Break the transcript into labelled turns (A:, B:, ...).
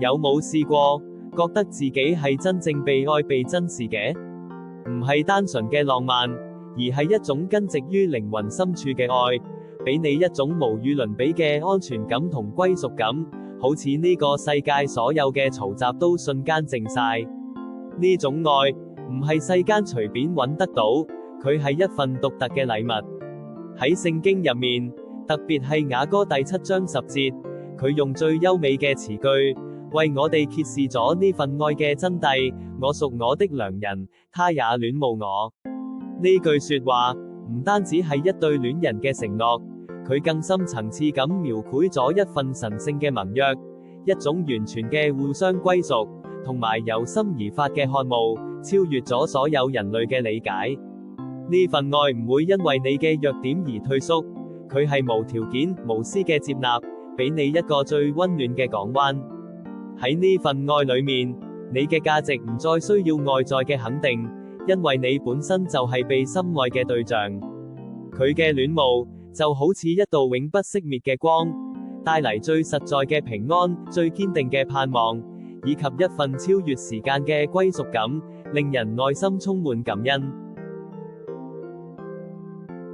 A: 有冇試過覺得自己係真正被愛被珍視嘅？唔係單純嘅浪漫，而係一種根植於靈魂深處嘅愛，俾你一種無與倫比嘅安全感同歸屬感，好似呢個世界所有嘅嘈雜都瞬間靜晒。呢種愛唔係世間隨便揾得到，佢係一份獨特嘅禮物。喺聖經入面，特別係雅歌第7章10節，佢用最優美嘅詞句，為我哋揭示咗呢份愛嘅真諦。我屬我的良人，他也戀慕我。呢句說話唔單止係一對戀人嘅承諾，佢更深層次咁描繪咗一份神聖嘅盟約，一種完全嘅互相歸屬，同埋由心而發嘅渴慕，超越咗所有人類嘅理解。呢份愛唔會因為你嘅弱點而退縮，佢係無條件、無私嘅接納，俾你一個最溫暖嘅港灣。喺呢份愛裏面，你嘅價值唔再需要外在嘅肯定，因為你本身就係被深愛嘅對象。佢嘅戀慕就好似一道永不熄滅嘅光，帶嚟最實在嘅平安、最堅定嘅盼望，以及一份超越時間嘅歸屬感，令人內心充滿感恩。